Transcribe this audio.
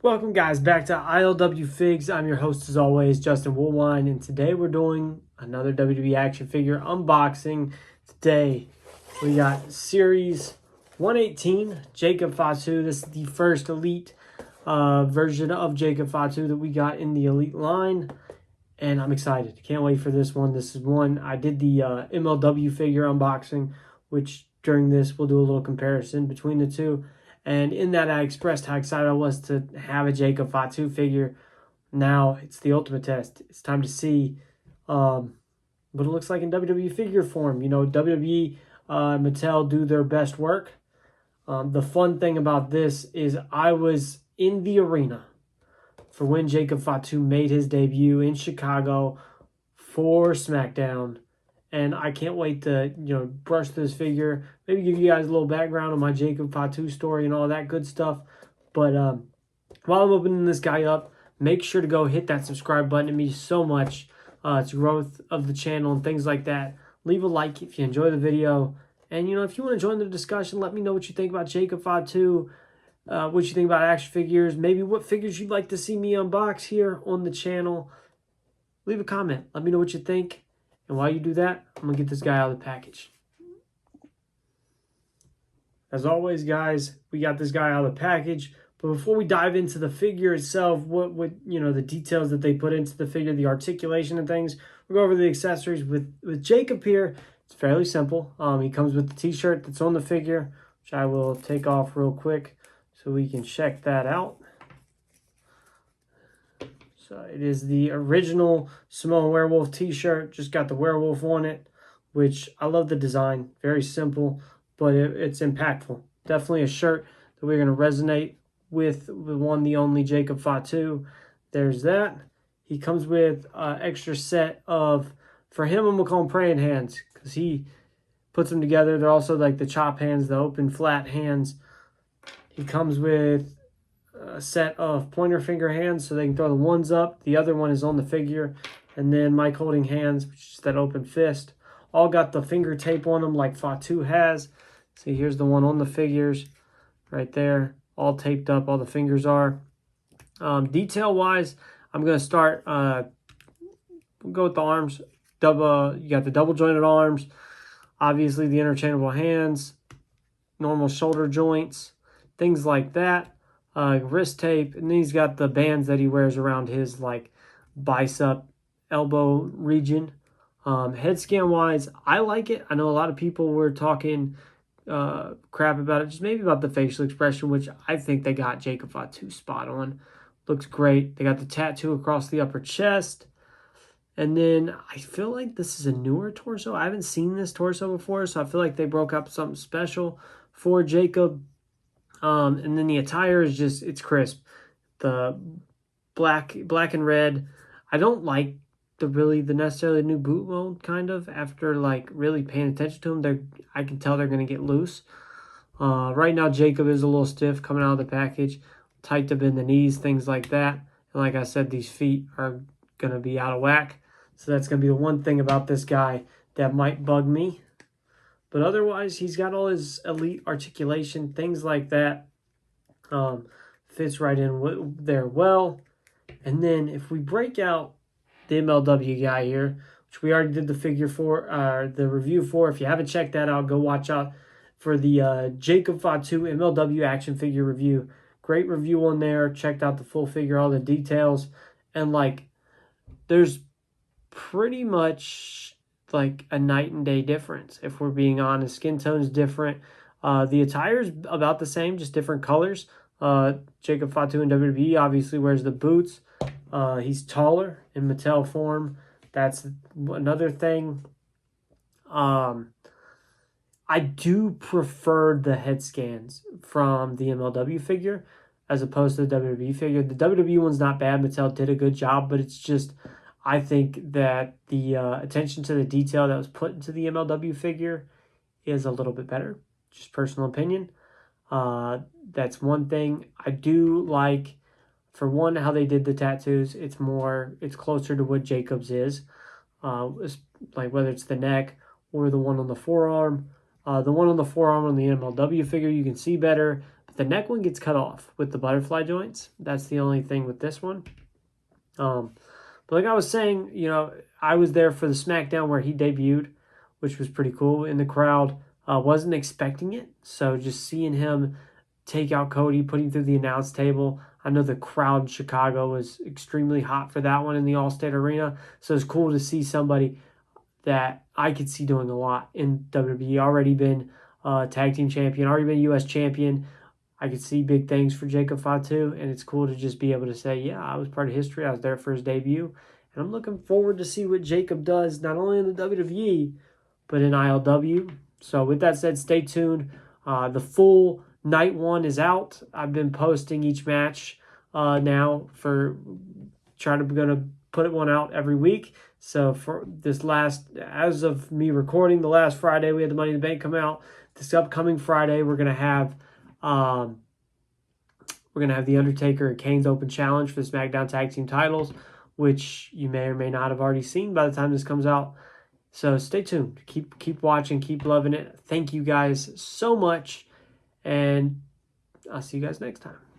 Welcome guys back to ILWFIGZ. I'm your host as always, Justin Woolwine, and today we're doing another WWE action figure unboxing. Today we got Series 118 Jacob Fatu. This is the first Elite version of Jacob Fatu that we got in the Elite line, and I'm excited. Can't wait for this one. This is one I did the MLW figure unboxing, which during this we'll do a little comparison between the two. And in that, I expressed how excited I was to have a Jacob Fatu figure. Now it's the ultimate test. It's time to see what it looks like in WWE figure form. You know, WWE Mattel do their best work. The fun thing about this is I was in the arena for when Jacob Fatu made his debut in Chicago for SmackDown. And I can't wait to, brush this figure. Maybe give you guys a little background on my Jacob Fatu story and all that good stuff. But while I'm opening this guy up, make sure to go hit that subscribe button. It means so much to growth of the channel and things like that. Leave a like if you enjoy the video. And, if you want to join the discussion, let me know what you think about Jacob Fatu, what you think about action figures, maybe what figures you'd like to see me unbox here on the channel. Leave a comment. Let me know what you think. And while you do that, I'm going to get this guy out of the package. As always, guys, we got this guy out of the package. But before we dive into the figure itself, what the details that they put into the figure, the articulation and things, we'll go over the accessories. With Jacob here, it's fairly simple. He comes with the t-shirt that's on the figure, which I will take off real quick so we can check that out. So it is the original Samoan Werewolf t-shirt, just got the werewolf on it, which I love the design. Very simple, but it's impactful. Definitely a shirt that we're going to resonate with the one, the only Jacob Fatu. There's that. He comes with an extra set of, for him, I'm going to call them praying hands because he puts them together. They're also like the chop hands, the open flat hands. He comes with a set of pointer finger hands so they can throw the ones up. The other one is on the figure. And then Mike holding hands, which is that open fist. All got the finger tape on them like Fatu has. See, here's the one on the figures right there. All taped up, all the fingers are. Detail-wise, I'm going to start, we'll go with the arms. You got the double jointed arms. Obviously, the interchangeable hands. Normal shoulder joints. Things like that. Wrist tape, and then he's got the bands that he wears around his like bicep, elbow region. Head scan wise, I like it. I know a lot of people were talking crap about it, just maybe about the facial expression, which I think they got Jacob Fatu spot on. Looks great. They got the tattoo across the upper chest, and then I feel like this is a newer torso. I haven't seen this torso before, so I feel like they broke up something special for Jacob. And then the attire is just, it's crisp. The black and red. I don't like the necessarily new boot mode kind of. After like really paying attention to them, I can tell they're going to get loose. Right now Jacob is a little stiff coming out of the package. Tight up in the knees, things like that. And like I said, these feet are going to be out of whack. So that's going to be the one thing about this guy that might bug me. But otherwise, he's got all his elite articulation, things like that. Fits right in there well. And then if we break out the MLW guy here, which we already did the figure for, the review for. If you haven't checked that out, go watch out for the Jacob Fatu MLW action figure review. Great review on there. Checked out the full figure, all the details. And like, there's pretty much like a night and day difference, if we're being honest. Skin tone's different. The attire's about the same, just different colors. Jacob Fatu in WWE obviously wears the boots. He's taller in Mattel form. That's another thing. I do prefer the head scans from the MLW figure as opposed to the WWE figure. The WWE one's not bad. Mattel did a good job, but it's just, I think that the attention to the detail that was put into the MLW figure is a little bit better. Just personal opinion. That's one thing. I do like, for one, how they did the tattoos. It's closer to what Jacob's is. Like whether it's the neck or the one on the forearm. The one on the forearm on the MLW figure you can see better. But The neck one gets cut off with the butterfly joints. That's the only thing with this one. But like I was saying, you know, I was there for the SmackDown where he debuted, which was pretty cool. In the crowd, wasn't expecting it. So just seeing him take out Cody, put him through the announce table. I know the crowd in Chicago was extremely hot for that one in the Allstate Arena. So it's cool to see somebody that I could see doing a lot in WWE. Already been tag team champion, already been U.S. champion. I could see big things for Jacob Fatu, and it's cool to just be able to say, yeah, I was part of history. I was there for his debut, and I'm looking forward to see what Jacob does, not only in the WWE, but in ILW. So with that said, stay tuned. The full night one is out. I've been posting each match now for going to put one out every week. So for this as of me recording, the last Friday we had the Money in the Bank come out. This upcoming Friday we're gonna have the Undertaker and Kane's Open Challenge for the SmackDown Tag Team titles, which you may or may not have already seen by the time this comes out. So stay tuned. Keep watching. Keep loving it. Thank you guys so much, and I'll see you guys next time.